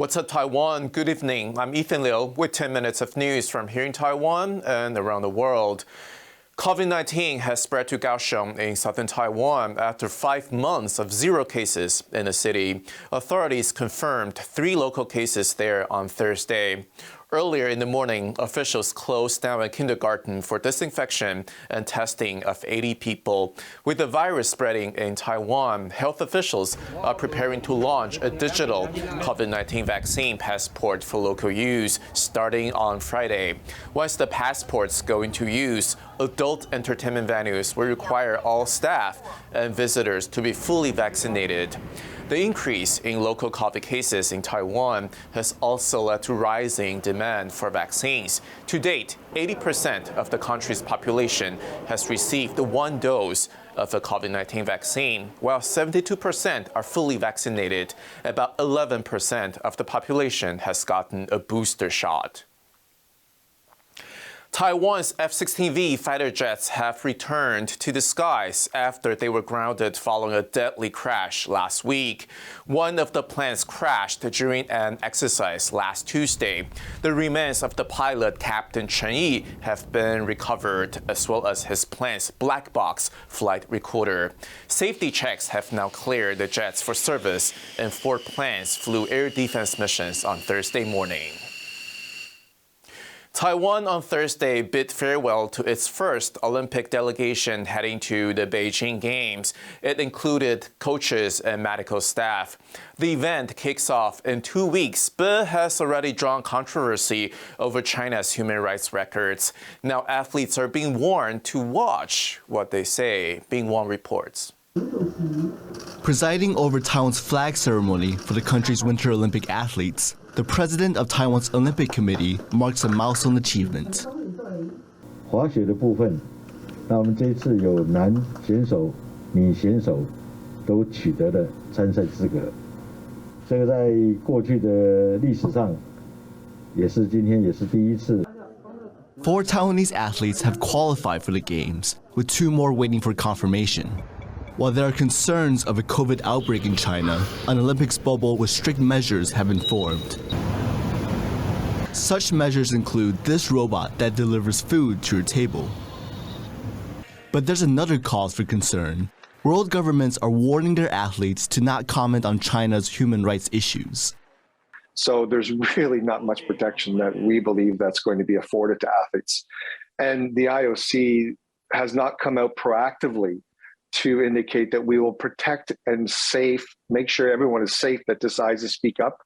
What's up, Taiwan? Good evening. I'm Ethan Liu with 10 minutes of news from here in Taiwan and around the world. COVID-19 has spread to Kaohsiung in southern Taiwan after 5 months of 0 cases in the city. Authorities confirmed 3 local cases there on Thursday. Earlier in the morning, officials closed down a kindergarten for disinfection and testing of 80 people. With the virus spreading in Taiwan, health officials are preparing to launch a digital COVID-19 vaccine passport for local use starting on Friday. Once the passports go into use, adult entertainment venues will require all staff and visitors to be fully vaccinated. The increase in local COVID cases in Taiwan has also led to rising demand for vaccines. To date, 80% of the country's population has received 1 dose of a COVID-19 vaccine, while 72% are fully vaccinated. About 11% of the population has gotten a booster shot. Taiwan's F-16V fighter jets have returned to the skies after they were grounded following a deadly crash last week. One of the planes crashed during an exercise last Tuesday. The remains of the pilot, Captain Chen Yi, have been recovered, as well as his plane's black box flight recorder. Safety checks have now cleared the jets for service, and 4 planes flew air defense missions on Thursday morning. Taiwan on Thursday bid farewell to its first Olympic delegation heading to the Beijing Games. It included coaches and medical staff. The event kicks off in 2 weeks, but has already drawn controversy over China's human rights records. Now athletes are being warned to watch what they say. Bing Wang reports. Presiding over Taiwan's flag ceremony for the country's Winter Olympic athletes, the president of Taiwan's Olympic Committee marks a milestone achievement. 滑雪的部分，那我们这一次有男选手、女选手都取得了参赛资格。这个在过去的历史上，今天也是第一次。 4 Taiwanese athletes have qualified for the Games, with 2 more waiting for confirmation. While there are concerns of a COVID outbreak in China, an Olympics bubble with strict measures have been formed. Such measures include this robot that delivers food to your table. But there's another cause for concern. World governments are warning their athletes to not comment on China's human rights issues. So there's really not much protection that we believe that's going to be afforded to athletes. And the IOC has not come out proactively to indicate that we will protect and make sure everyone is safe that decides to speak up.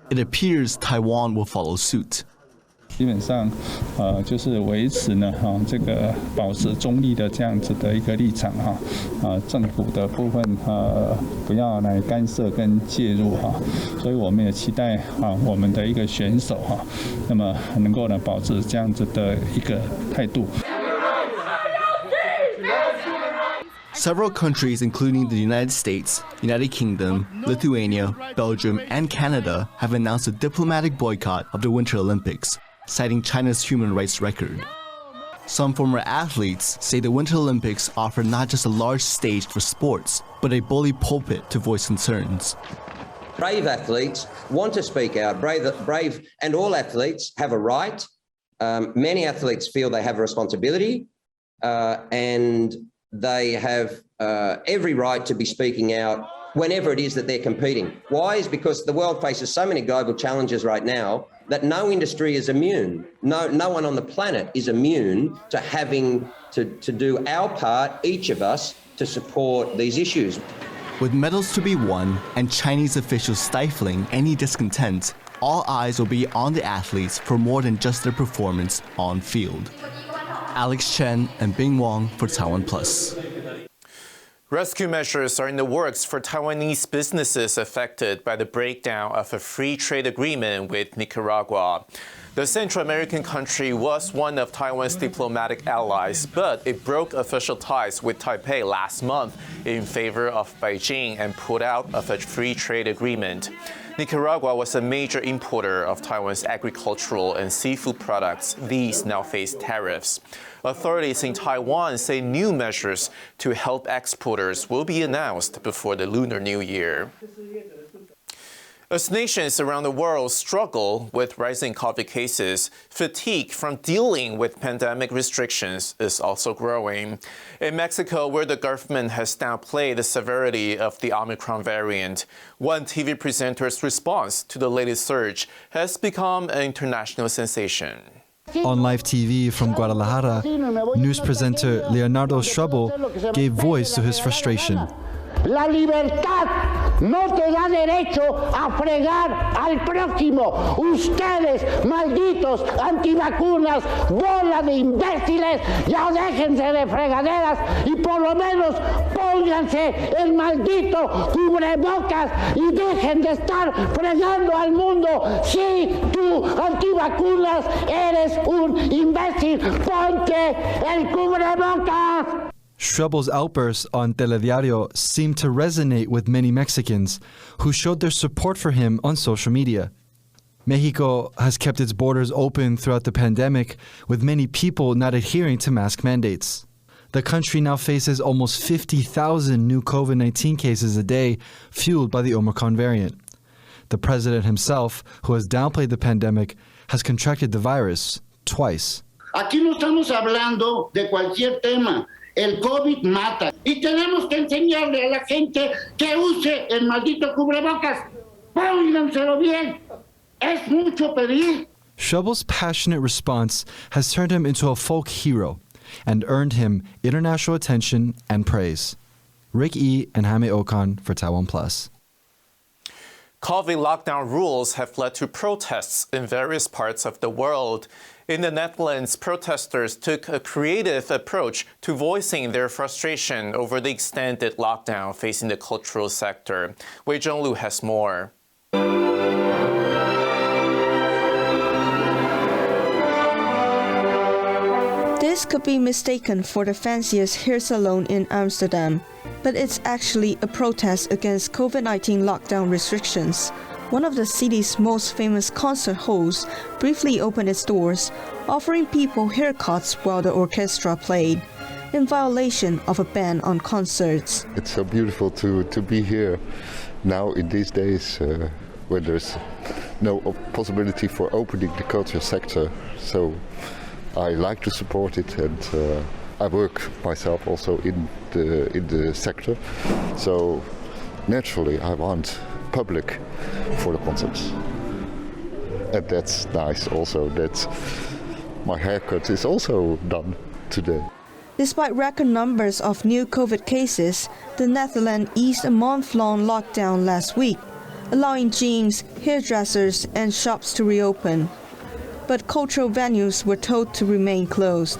It appears Taiwan will follow suit. 基本上，就是维持呢，这个保持中立的这样子的一个立场政府的部分不要来干涉跟介入所以我们也期待我们的一个选手那么能够呢保持这样子的一个态度。 Several countries, including the United States, United Kingdom, Lithuania, Belgium, and Canada, have announced a diplomatic boycott of the Winter Olympics, citing China's human rights record. Some former athletes say the Winter Olympics offer not just a large stage for sports, but a bully pulpit to voice concerns. Brave athletes want to speak out. Brave and all athletes have a right. Many athletes feel they have a responsibility and they have every right to be speaking out whenever it is that they're competing. Why? Is because the world faces so many global challenges right now that no industry is immune. No one on the planet is immune to having to do our part, each of us, to support these issues. With medals to be won and Chinese officials stifling any discontent, all eyes will be on the athletes for more than just their performance on field. Alex Chen and Bing Wang for TaiwanPlus. Rescue measures are in the works for Taiwanese businesses affected by the breakdown of a free trade agreement with Nicaragua. The Central American country was one of Taiwan's diplomatic allies, but it broke official ties with Taipei last month in favor of Beijing and pulled out of a free trade agreement. Nicaragua was a major importer of Taiwan's agricultural and seafood products. These now face tariffs. Authorities in Taiwan say new measures to help exporters will be announced before the Lunar New Year. As nations around the world struggle with rising COVID cases, fatigue from dealing with pandemic restrictions is also growing. In Mexico, where the government has downplayed the severity of the Omicron variant, one TV presenter's response to the latest surge has become an international sensation. On live TV from Guadalajara, news presenter Leonardo Schrubbel gave voice to his frustration. La libertad no te da derecho a fregar al próximo. Ustedes, malditos antivacunas, bola de imbéciles, ya déjense de fregaderas y por lo menos pónganse el maldito cubrebocas y dejen de estar fregando al mundo. Si tú, antivacunas, eres un imbécil, ponte el cubrebocas. Schrubbel's outbursts on Telediario seemed to resonate with many Mexicans who showed their support for him on social media. Mexico has kept its borders open throughout the pandemic, with many people not adhering to mask mandates. The country now faces almost 50,000 new COVID-19 cases a day, fueled by the Omicron variant. The president himself, who has downplayed the pandemic, has contracted the virus twice. Aquí no estamos hablando de cualquier tema. El COVID mata. Y tenemos que enseñarle a la gente que use el maldito cubrebocas. Pónganselo bien. Es mucho pedir. Schrubbel's passionate response has turned him into a folk hero and earned him international attention and praise. Rick E. and Jaime Okan for TaiwanPlus. COVID lockdown rules have led to protests in various parts of the world. In the Netherlands, protesters took a creative approach to voicing their frustration over the extended lockdown facing the cultural sector. Beijing Olympics has more. This could be mistaken for the fanciest hair salon in Amsterdam, but it's actually a protest against COVID-19 lockdown restrictions. One of the city's most famous concert halls briefly opened its doors, offering people haircuts while the orchestra played, in violation of a ban on concerts. It's so beautiful to be here now in these days where there's no possibility for opening the culture sector. So I like to support it, and I work myself also in the sector. So naturally I want public for the concerts, and that's nice also that my haircut is also done today. Despite record numbers of new COVID cases, the Netherlands eased a month-long lockdown last week, allowing gyms, hairdressers and shops to reopen. But cultural venues were told to remain closed.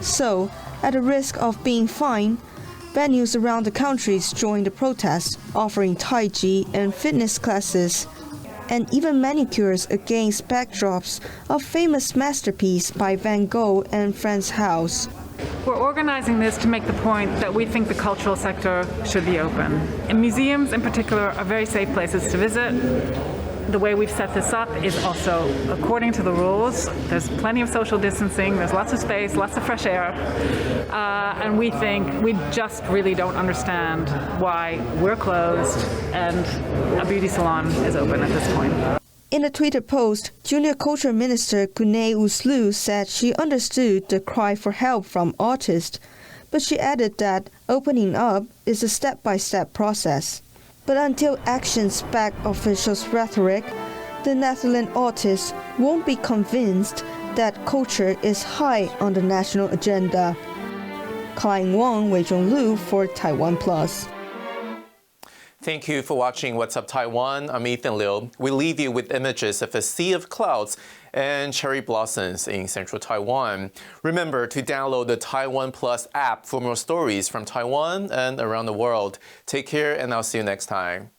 So, at the risk of being fined, venues around the country joined the protest, offering Tai Chi and fitness classes, and even manicures against backdrops of famous masterpieces by Van Gogh and Frans Hals. We're organizing this to make the point that we think the cultural sector should be open. And museums in particular are very safe places to visit. The way we've set this up is also according to the rules. There's plenty of social distancing, there's lots of space, lots of fresh air, and we think we just really don't understand why we're closed and a beauty salon is open at this point. In a Twitter post, Junior Culture Minister Gunay Uslu said she understood the cry for help from artists, but she added that opening up is a step-by-step process. But until actions back officials' rhetoric, the Netherlands artists won't be convinced that culture is high on the national agenda. Klein Wang, Beijing Olympics for TaiwanPlus. Thank you for watching What's Up Taiwan. I'm Ethan Liu. We leave you with images of a sea of clouds and cherry blossoms in central Taiwan. Remember to download the TaiwanPlus app for more stories from Taiwan and around the world. Take care, and I'll see you next time.